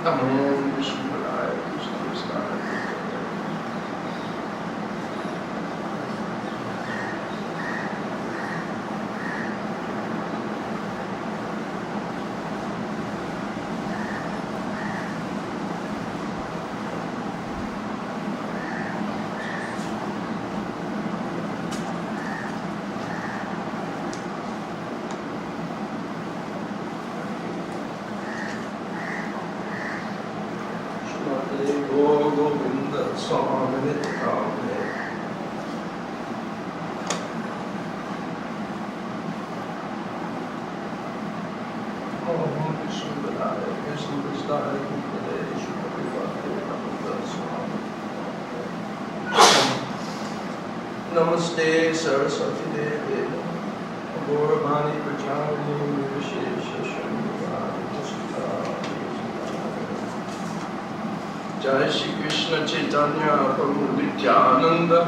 Namo Vishnupadaya Krishna-katha. Swami. Namaste Saraswati Devi Gauravani Prajani Vishesha Jai Shri Krishna Chaitanya Prabhu Nityananda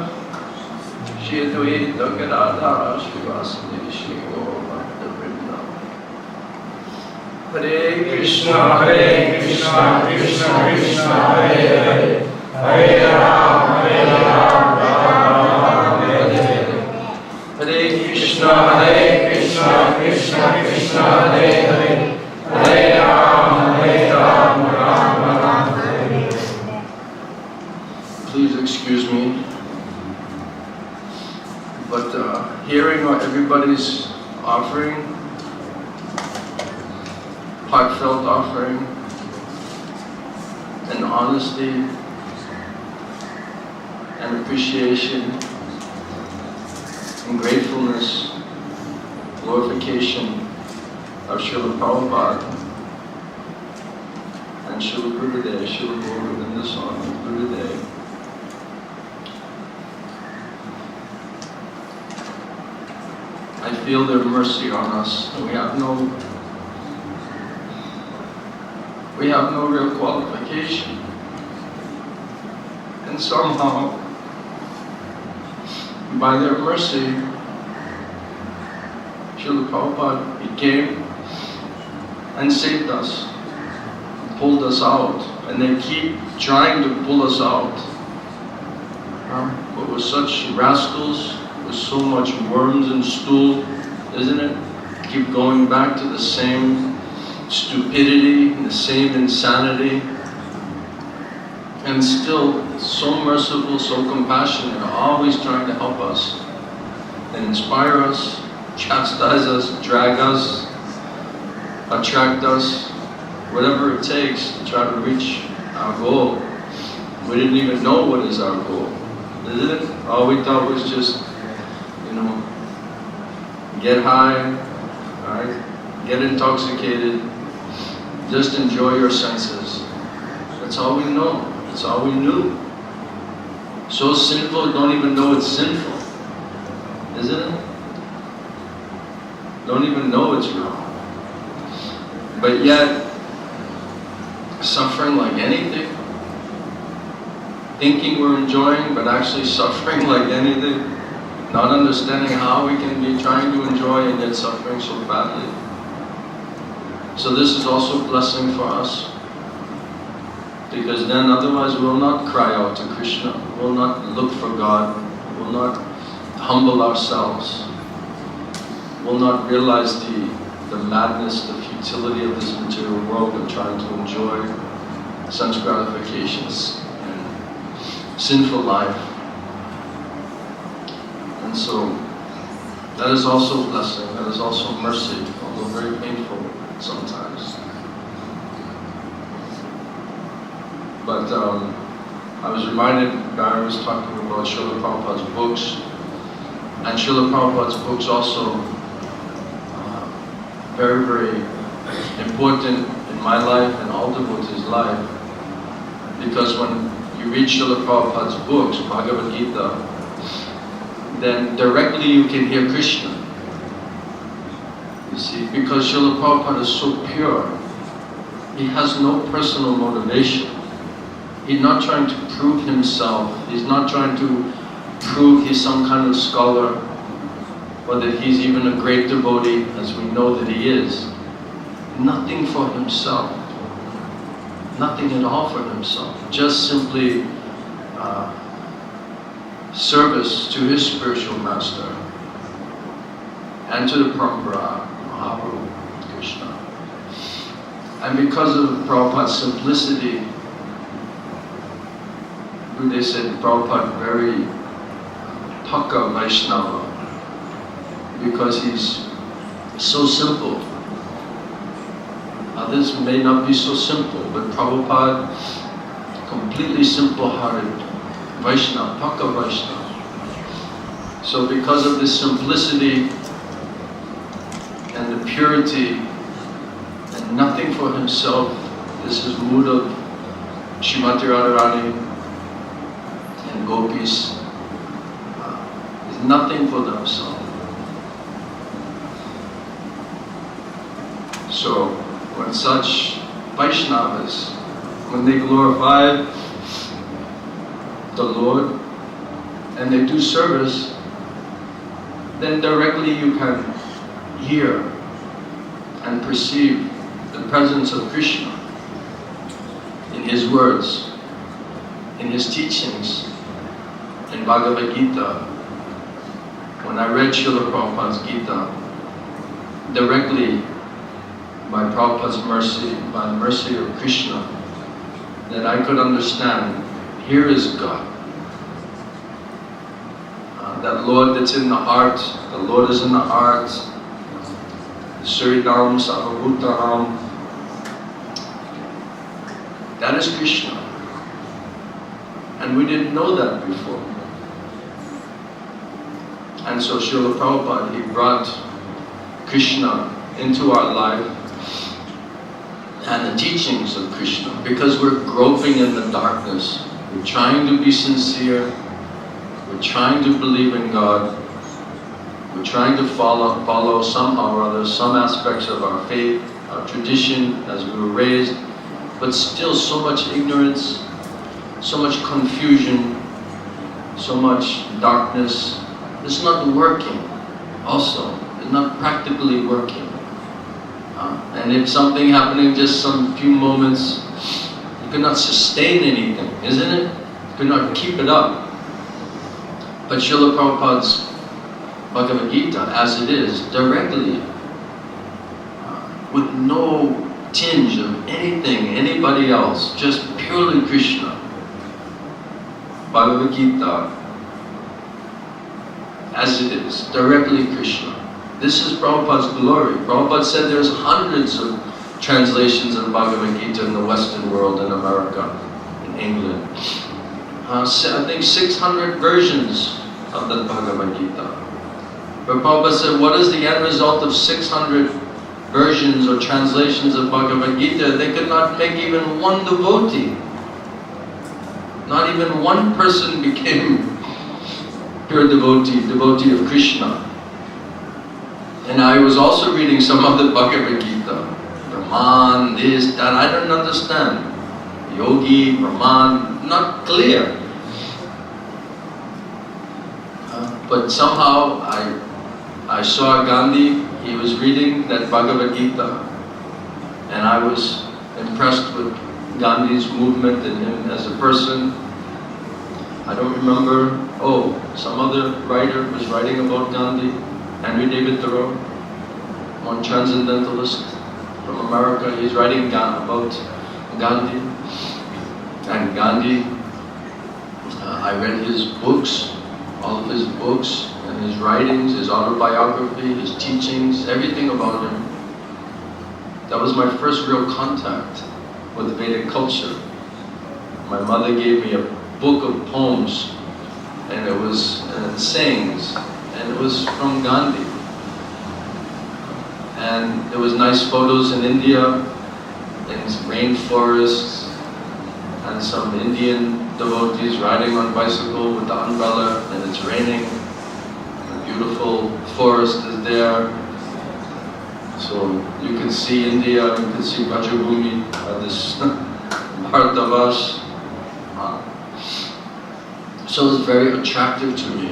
Shri Advaita Gadadhara Srivasadi Shri Gaurabhakta Vrinda. Hare Krishna Krishna Krishna Hare Hare Hare Ram Ram Hare Krishna Krishna Hare Hare Hare Ram Ram Hare. Please excuse me, but hearing what everybody's offering, heartfelt offering, and honesty and appreciation and gratefulness, glorification of Srila Prabhupada and Srila Prabhupada, Srila Bhubaneswar, Prabhupada. I feel their mercy on us, and we have no real qualification. And somehow, by their mercy, Srila Prabhupada, he came and saved us, pulled us out, and they keep trying to pull us out. But we're such rascals, with so much worms and stool, isn't it? Keep going back to the same stupidity, the same insanity, and still so merciful, so compassionate, always trying to help us and inspire us, chastise us, drag us, attract us, whatever it takes to try to reach our goal. We didn't even know what is our goal, isn't it? All we thought was just, get high, right? Get intoxicated, just enjoy your senses. That's all we know. That's all we knew. So sinful, don't even know it's sinful, isn't it? Don't even know it's wrong. But yet, suffering like anything, thinking we're enjoying, but actually suffering like anything, not understanding how we can be trying to enjoy and yet suffering so badly. So this is also a blessing for us, because then otherwise we'll not cry out to Krishna, we'll not look for God, we'll not humble ourselves, we'll not realize the madness, the futility of this material world of trying to enjoy sense gratifications and sinful life. And so that is also a blessing, that is also mercy, although very painful sometimes. But I was reminded, Barry was talking about Srila Prabhupada's books, and Srila Prabhupada's books also very, very important in my life and all devotees' life, because when you read Srila Prabhupada's books, Bhagavad Gita, then directly you can hear Krishna. You see, because Srila Prabhupada is so pure, he has no personal motivation. He's not trying to prove himself. He's not trying to prove he's some kind of scholar, or that he's even a great devotee, as we know that he is. Nothing for himself. nothing at all for himself, just simply service to his spiritual master and to the Parampara, Mahaprabhu, Krishna. And because of Prabhupada's simplicity, they said Prabhupada very Pakka Vaishnava, because he's so simple. Others may not be so simple, but Prabhupada, completely simple-hearted Vaishnava, Pakka Vaishnava. So because of this simplicity and the purity and nothing for himself, this is mood of Srimati Radharani and gopis, is nothing for themselves. So when such Vaishnavas, when they glorify the Lord and they do service, then directly you can hear and perceive the presence of Krishna in his words, in his teachings, in Bhagavad Gita. When I read Srila Prabhupada's Gita, directly by Prabhupada's mercy, by the mercy of Krishna, that I could understand, here is God. That Lord that's in the heart, the Lord is in the heart, Suridam Sarvabhutaham, that is Krishna. And we didn't know that before. And so Srila Prabhupada, he brought Krishna into our life and the teachings of Krishna, because we're groping in the darkness. We're trying to be sincere. We're trying to believe in God. We're trying to follow somehow or other some aspects of our faith, our tradition as we were raised, but still so much ignorance, so much confusion, so much darkness. It's not working also. It's not practically working. And if something happening just some few moments, you cannot sustain anything, isn't it? You cannot keep it up. But Srila Prabhupada's Bhagavad Gita, as it is, directly, with no tinge of anything, anybody else, just purely Krishna. Bhagavad Gita, as it is, directly Krishna. This is Prabhupada's glory. Prabhupada said there's hundreds of translations of Bhagavad Gita in the Western world, in America, in England. I think 600 versions of the Bhagavad Gita. But Prabhupada said, what is the end result of 600 versions or translations of Bhagavad Gita? They could not make even one devotee. Not even one person became pure devotee of Krishna. And I was also reading some of the Bhagavad Gita. Brahman, this, that, I don't understand. Yogi, Brahman, not clear. But somehow I saw Gandhi, he was reading that Bhagavad Gita, and I was impressed with Gandhi's movement and him as a person. I don't remember, some other writer was writing about Gandhi, Henry David Thoreau, one transcendentalist from America. He's writing about Gandhi. And Gandhi, I read his books, all of his books and his writings, his autobiography, his teachings, everything about him. That was my first real contact with Vedic culture. My mother gave me a book of poems, and it was sayings, and it was from Gandhi. And there was nice photos in India, in rainforests, and some Indian devotees riding on bicycle with the umbrella, and it's raining. A beautiful forest is there. So you can see India, you can see Rajabhumi, this Bharatavash. So it was very attractive to me.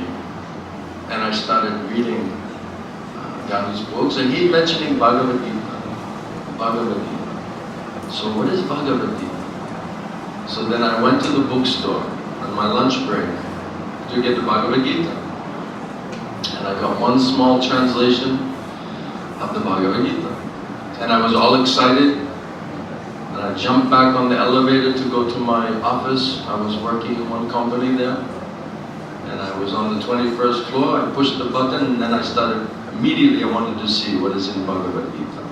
And I started reading Gandhi's books, and he mentioning Bhagavad Gita. Bhagavad Gita. So what is Bhagavad Gita? So then I went to the bookstore on my lunch break to get the Bhagavad Gita. And I got one small translation of the Bhagavad Gita. And I was all excited. And I jumped back on the elevator to go to my office. I was working in one company there. And I was on the 21st floor. I pushed the button and then I started, immediately I wanted to see what is in Bhagavad Gita.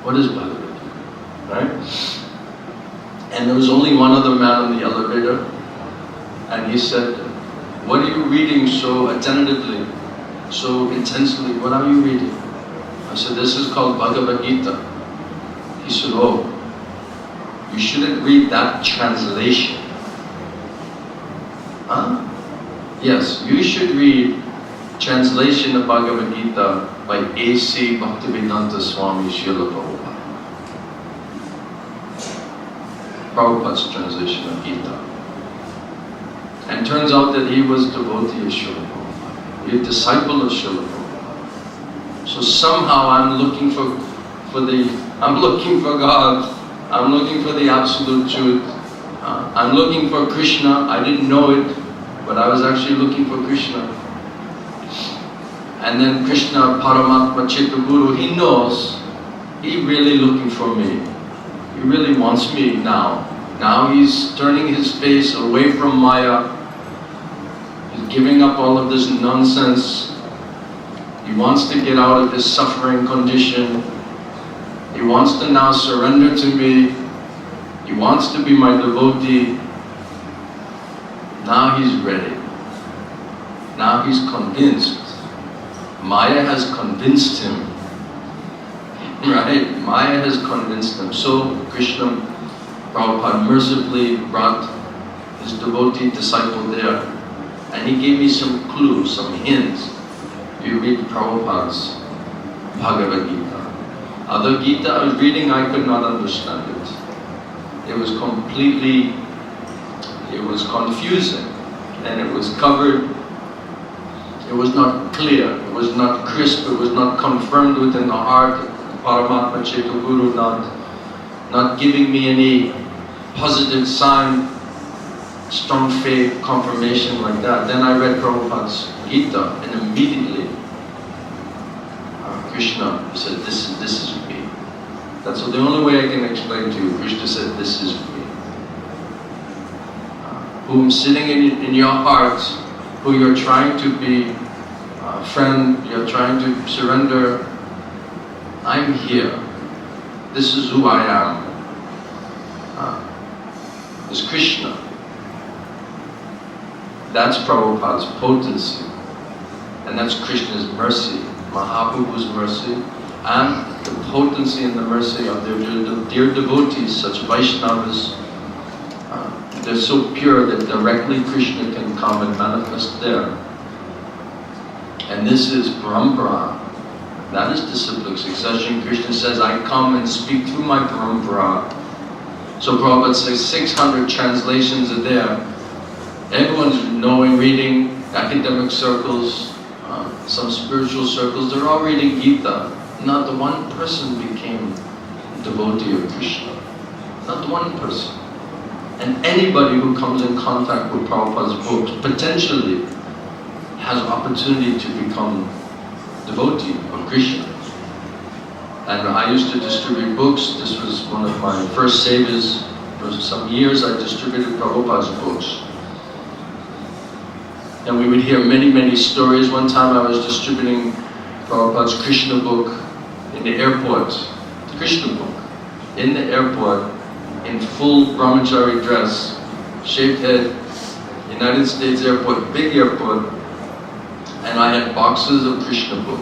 What is Bhagavad Gita? Right? And there was only one other man on the elevator, and he said, "What are you reading so attentively, so intensely? What are you reading?" I said, "This is called Bhagavad Gita." He said, "Oh, you shouldn't read that translation." Huh? Yes, you should read translation of Bhagavad Gita by A.C. Bhaktivedanta Swami Srila Prabhupada. Prabhupada's translation of Gita. And turns out that he was devotee of Srila Prabhupada. He was a disciple of Srila Prabhupada. So somehow I'm looking for God. I'm looking for the absolute truth. I'm looking for Krishna. I didn't know it, but I was actually looking for Krishna. And then Krishna, Paramatma, Chitta-Guru, he knows. He's really looking for me. He really wants me now. Now he's turning his face away from Maya. He's giving up all of this nonsense. He wants to get out of this suffering condition. He wants to now surrender to me. He wants to be my devotee. Now he's ready. Now he's convinced. Maya has convinced him. Right? Maya has convinced him. So Krishna, Prabhupada mercifully brought his devotee disciple there. And he gave me some clues, some hints. You read Prabhupada's Bhagavad Gita. Other Gita I was reading, I could not understand it. It was completely, it was confusing. And it was covered, it was not clear, it was not crisp, it was not confirmed within the heart. Paramatma Chitta-Guru not giving me any positive sign, strong faith, confirmation like that. Then I read Prabhupada's Gita and immediately Krishna said, this is me. That's the only way I can explain to you. Krishna said, this is me. Whom sitting in your heart, who you're trying to be a friend, you're trying to surrender, I'm here. This is who I am. It's Krishna. That's Prabhupada's potency. And that's Krishna's mercy, Mahaprabhu's mercy, and the potency and the mercy of their dear devotees, such Vaishnavas. They're so pure that directly Krishna can come and manifest there. And this is parampara. That is disciplic succession. Krishna says, I come and speak through my parampara. So Prabhupada says 600 translations are there. Everyone's knowing, reading, academic circles, some spiritual circles, they're all reading Gita. Not one person became a devotee of Krishna. Not one person. And anybody who comes in contact with Prabhupada's books potentially has an opportunity to become devotee of Krishna. And I used to distribute books. This was one of my first saviors. For some years I distributed Prabhupada's books. And we would hear many stories. One time I was distributing Prabhupada's Krishna book in the airport. The Krishna book. In the airport, in full brahmachari dress, shaved head, United States airport, big airport. And I had boxes of Krishna book.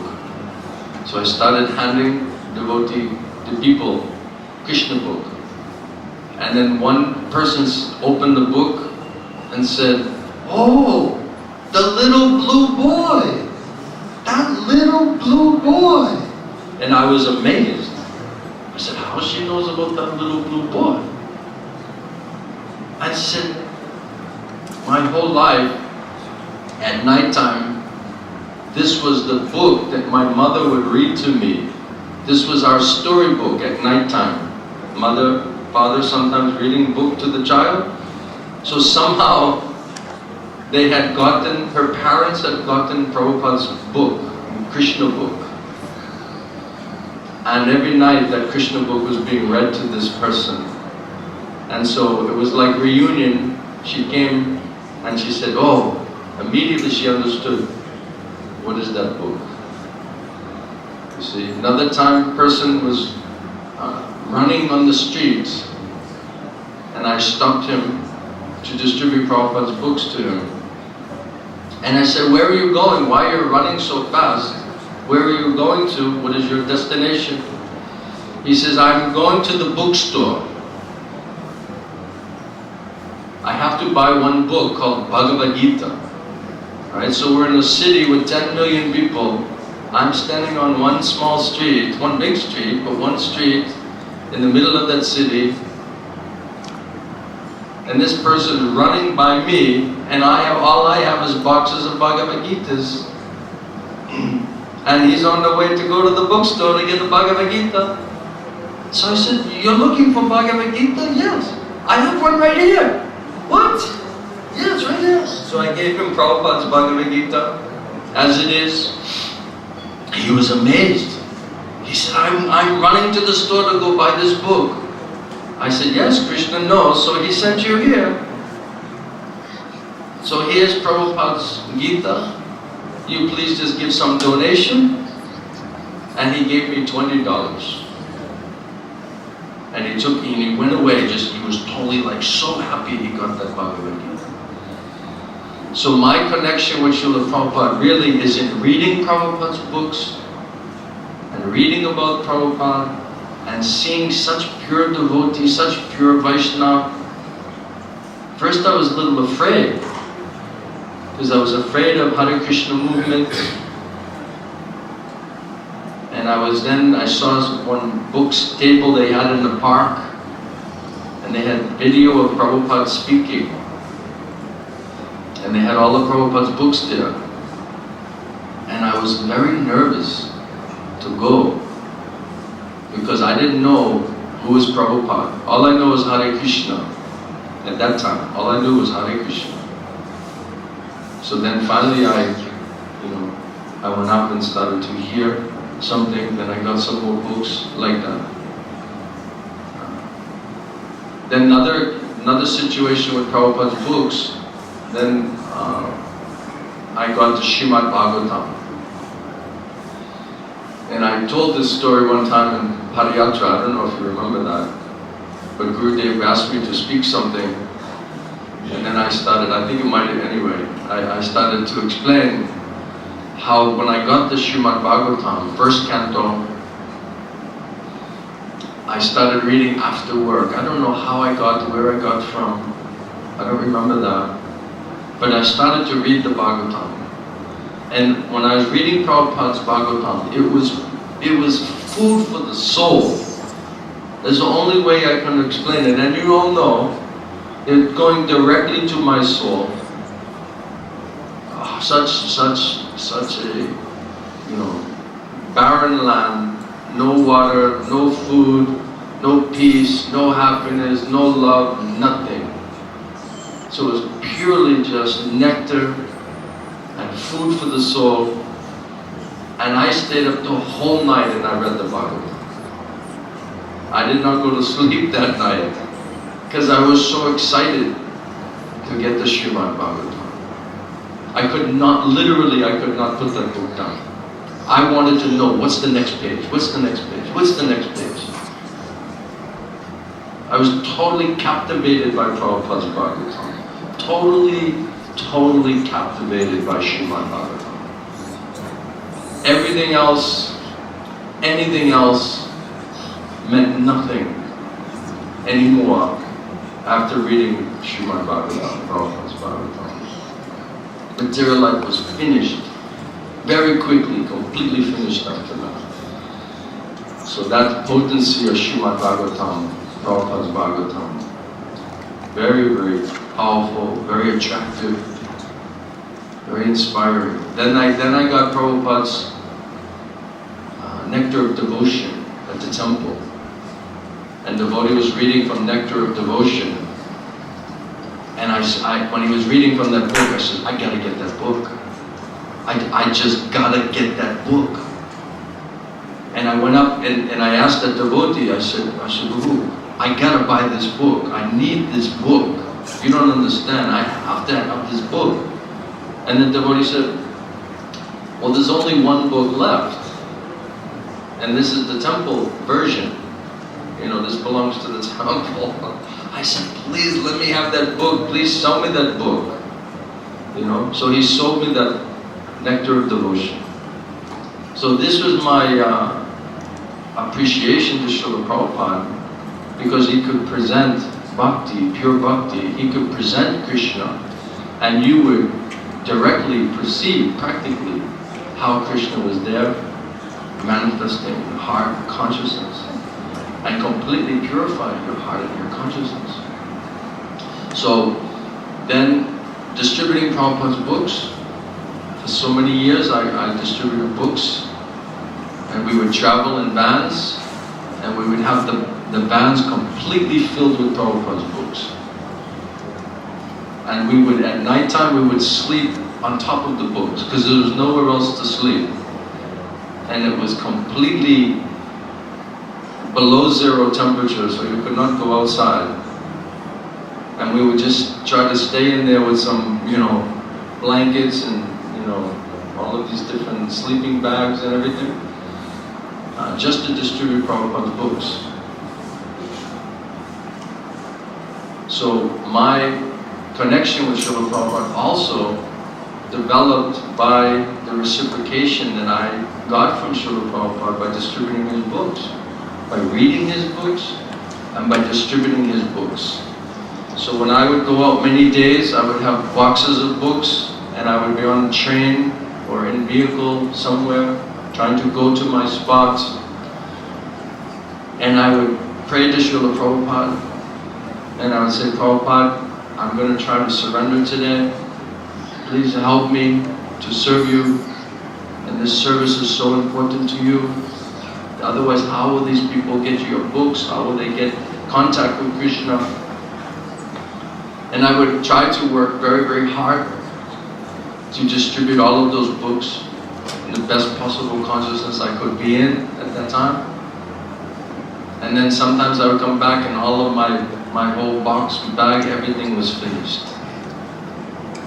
So I started handing the people Krishna book. And then one person opened the book and said, oh, the little blue boy! That little blue boy! And I was amazed. I said, how she knows about that little blue boy? I said, my whole life, at nighttime, this was the book that my mother would read to me. This was our storybook at nighttime. Mother father sometimes reading book to the child. So somehow they had gotten, her parents had gotten Prabhupada's book, Krishna book. And every night that Krishna book was being read to this person. And so it was like reunion. She came and she said, oh, immediately she understood, what is that book? You see, another time a person was running on the streets and I stopped him to distribute Prabhupada's books to him. And I said, where are you going? Why are you running so fast? Where are you going to? What is your destination? He says, I'm going to the bookstore. I have to buy one book called Bhagavad Gita. Right? So we're in a city with 10 million people. I'm standing on one small street, one big street, but one street in the middle of that city. And this person is running by me, and all I have is boxes of Bhagavad Gitas. And he's on the way to go to the bookstore to get the Bhagavad Gita. So I said, you're looking for Bhagavad Gita? Yes. I have one right here. What? Yes, right here. So I gave him Prabhupada's Bhagavad Gita, as it is. He was amazed. He said, I'm running to the store to go buy this book. I said, yes, Krishna knows, so he sent you here. So here's Prabhupada's Gita. You please just give some donation. And he gave me $20. And he went away, he was totally like so happy he got that Bhagavad Gita. So my connection with Srila Prabhupada really is in reading Prabhupada's books and reading about Prabhupada and seeing such pure devotees, such pure Vaishnava. First I was a little afraid, because I was afraid of Hare Krishna movement. And I saw one book's table they had in the park, and they had video of Prabhupada speaking. And they had all of Prabhupada's books there. And I was very nervous to go, because I didn't know who was Prabhupada. All I know is Hare Krishna. At that time, all I knew was Hare Krishna. So then finally I went up and started to hear something, then I got some more books like that. Then another situation with Prabhupada's books, then I got to Srimad Bhagavatam. And I told this story one time in Pariyatra, I don't know if you remember that, but Gurudev asked me to speak something, and then I started, I think it might have anyway, I started to explain how when I got the Srimad Bhagavatam, first canto, I started reading after work. I don't know how I got to where I got from, I don't remember that, but I started to read the Bhagavatam. And when I was reading Prabhupada's Bhagavatam, it was food for the soul. That's the only way I can explain it. And you all know, it's going directly to my soul. Oh, such a, barren land, no water, no food, no peace, no happiness, no love, nothing. So it was purely just nectar and food for the soul. And I stayed up the whole night and I read the Bhagavatam. I did not go to sleep that night because I was so excited to get the Srimad Bhagavatam. I could not put that book down. I wanted to know, what's the next page? What's the next page? What's the next page? I was totally captivated by Prabhupada's Bhagavatam. Totally captivated by Srimad Bhagavatam. Everything else, anything else, meant nothing anymore after reading Srimad Bhagavatam, Prabhupada's Bhagavatam. Material life was finished very quickly, completely finished after that. So that potency of Srimad Bhagavatam, Prabhupada's Bhagavatam, very, very powerful, very attractive, very inspiring. Then I got Prabhupada's Nectar of Devotion at the temple. and the devotee was reading from Nectar of Devotion. And when he was reading from that book, I said, I gotta get that book. I just gotta get that book. And I went up and I asked that devotee, I said, Guru, I gotta buy this book. I need this book. You don't understand. I have to have this book. And the devotee said, well, there's only one book left. And this is the temple version. You know, this belongs to the temple. I said, please let me have that book. Please sell me that book. You know, so he sold me that Nectar of Devotion. So this was my appreciation to Srila Prabhupada, because he could present bhakti, pure bhakti. He could present Krishna, and you would directly perceive, practically, how Krishna was there, manifesting in heart consciousness, and completely purify your heart and your consciousness. So then, distributing Prabhupada's books, for so many years I distributed books, and we would travel in vans, and we would have the vans completely filled with Prabhupada's books. And we would, at night time, we would sleep on top of the books, because there was nowhere else to sleep. And it was completely below zero temperature, so you could not go outside. And we would just try to stay in there with some, you know, blankets and, you know, all of these different sleeping bags and everything, just to distribute Prabhupada's books. So my connection with Srila Prabhupada also developed by the reciprocation that I got from Srila Prabhupada by distributing his books, by reading his books, and by distributing his books. So when I would go out many days, I would have boxes of books, and I would be on a train or in vehicle somewhere, trying to go to my spots, and I would pray to Srila Prabhupada, and I would say, Prabhupada, I'm going to try to surrender today. Please help me to serve you, and this service is so important to you. Otherwise, how will these people get your books? How will they get contact with Krishna? And I would try to work very, very hard to distribute all of those books in the best possible consciousness I could be in at that time. And then sometimes I would come back and all of my whole box, bag, everything was finished.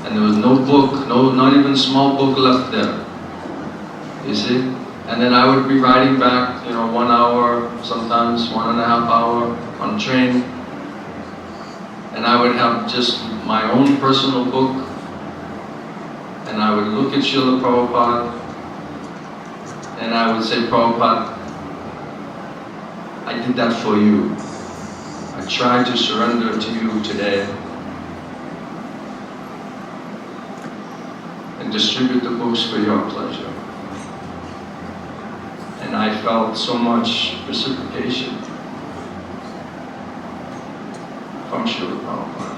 And there was no book, not even small book left there. You see? And then I would be riding back, 1 hour, sometimes 1.5 hours on train. And I would have just my own personal book. And I would look at Srila Prabhupada. And I would say, Prabhupada, I did that for you. I tried to surrender to you today. And distribute the books for your pleasure. And I felt so much reciprocation from Srila Prabhupada.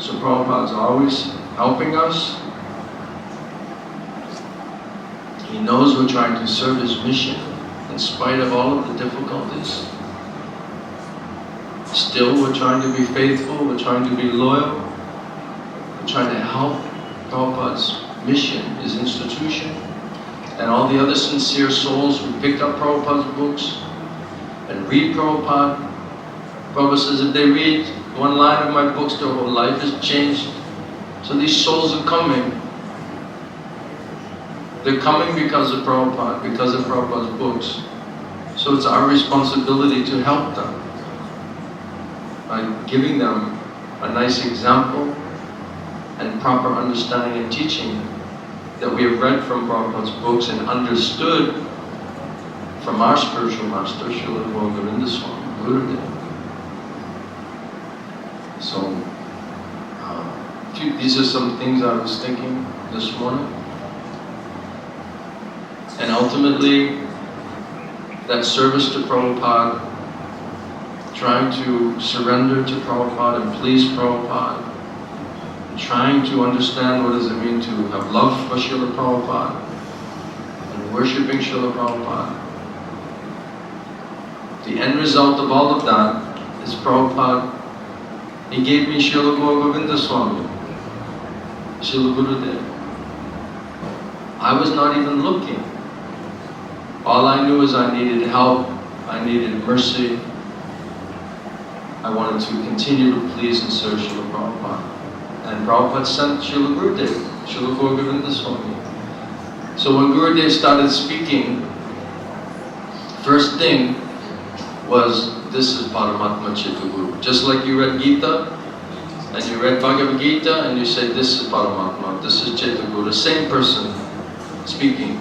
So Prabhupada's always helping us. He knows we're trying to serve his mission in spite of all of the difficulties. Still, we're trying to be faithful, we're trying to be loyal, we're trying to help Prabhupada's mission, his institution, and all the other sincere souls who picked up Prabhupada's books and read Prabhupada. Prabhupada says if they read one line of my books, their whole life is changed. So these souls are coming. They're coming because of Prabhupada, because of Prabhupada's books. So it's our responsibility to help them by giving them a nice example and proper understanding and teaching that we have read from Prabhupada's books and understood from our spiritual master, Srila Bhubaneswar, Gurudev. So, these are some things I was thinking this morning. And ultimately, that service to Prabhupada, trying to surrender to Prabhupada and please Prabhupada, trying to understand what does it mean to have love for Srila Prabhupada, and worshipping Srila Prabhupada. The end result of all of that is Prabhupada, he gave me Srila Govinda Swami, Srila Gurudev. I was not even looking. All I knew is I needed help, I needed mercy. I wanted to continue to please and serve Srila Prabhupada. And Prabhupada sent Srila Gurudev, Srila Govinda Swami. So when Gurudev started speaking, first thing was, this is Paramatma Chittaguru. Just like you read Gita, and you read Bhagavad Gita, and you say, this is Paramatma, this is Chittaguru, same person speaking,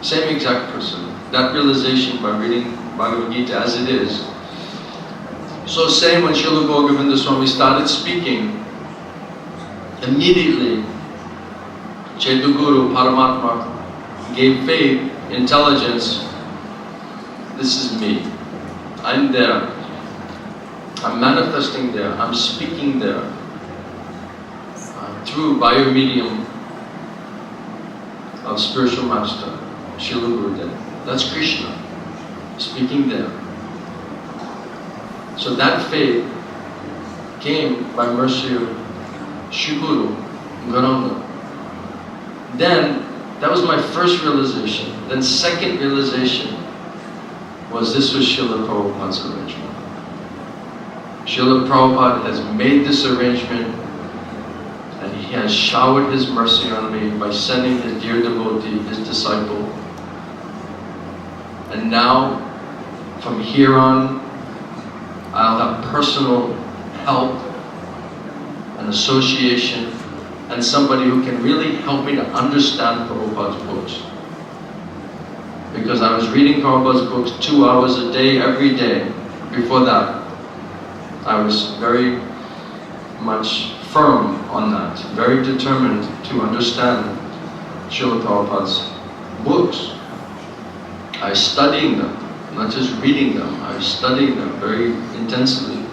same exact person. That realization by reading Bhagavad Gita as it is. So same when Srila Govinda Swami started speaking, immediately Chittaguru, Paramatma, gave faith, intelligence, this is me. I'm there. I'm manifesting there. I'm speaking there. Through biomedium of spiritual master, Srila Gurudev. That's Krishna, speaking there. So that faith came by mercy of Shiguru, Gauranga. Then, that was my first realization. Then second realization was this was Srila Prabhupada's arrangement. Srila Prabhupada has made this arrangement and he has showered his mercy on me by sending his dear devotee, his disciple. And now, from here on, I'll have personal help and association and somebody who can really help me to understand Prabhupada's books. Because I was reading Prabhupada's books 2 hours a day, every day. Before that, I was very much firm on that, very determined to understand Srila Prabhupada's books. I was studying them, not just reading them, I was studying them very intensely.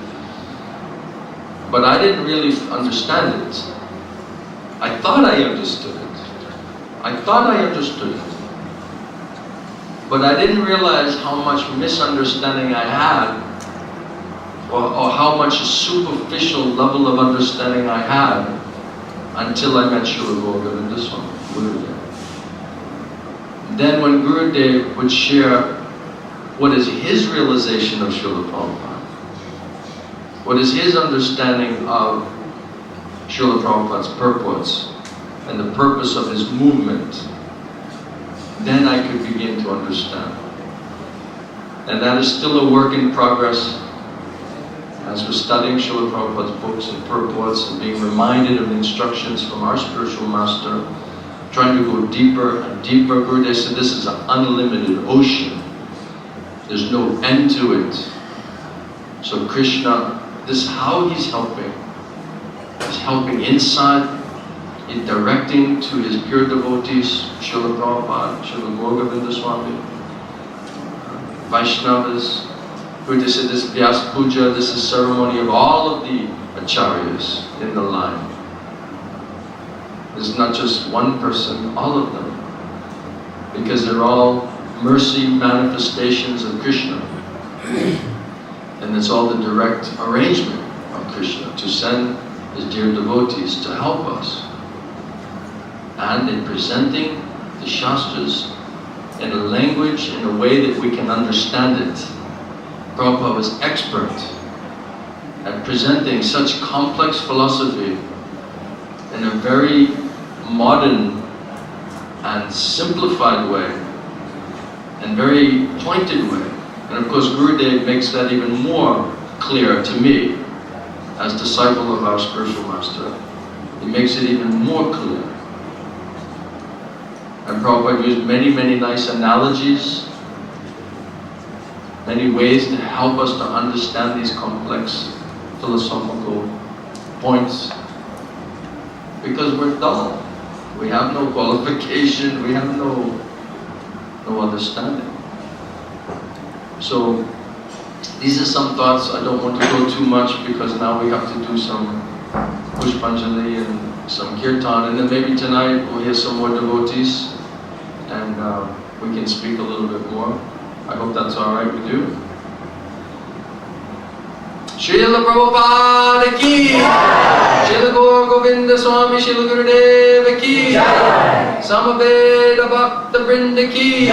But I didn't really understand it. I thought I understood it. I thought I understood it. But I didn't realize how much misunderstanding I had, or how much superficial level of understanding I had, until I met Srila Govinda Swami, Gurudev. Then when Gurudev would share what is his realization of Srila Prabhupada, what is his understanding of Srila Prabhupada's purpose and the purpose of his movement, then I could begin to understand. And that is still a work in progress. As we're studying Srila Prabhupada's books and purports and being reminded of the instructions from our spiritual master, trying to go deeper and deeper. Gurudev said this is an unlimited ocean. There's no end to it. So Krishna, this is how he's helping. He's helping inside, in directing to his pure devotees, Srila Prabhupada, Srila Govinda Swami, Vaishnavas. Gurudev said this Vyas Puja, this is ceremony of all of the acharyas in the line. It's not just one person, all of them. Because they're all mercy manifestations of Krishna. And it's all the direct arrangement of Krishna to send his dear devotees to help us. And in presenting the Shastras in a language, in a way that we can understand it. Prabhupada was expert at presenting such complex philosophy in a very modern and simplified way, and very pointed way. And of course Gurudev makes that even more clear to me as disciple of our spiritual master. He makes it even more clear. And Prabhupada used many, many nice analogies, many ways to help us to understand these complex philosophical points. Because we're dull. We have no qualification, we have no understanding. So, these are some thoughts. I don't want to go too much because now we have to do some Pushpanjali and some Kirtan, and then maybe tonight we'll hear some more devotees. and we can speak a little bit more. I hope that's alright with you. Srila Prabhupada ki, Srila Govinda Swami, Srila Gurudeva ki, Samaveda Bhakta Vrinda ki,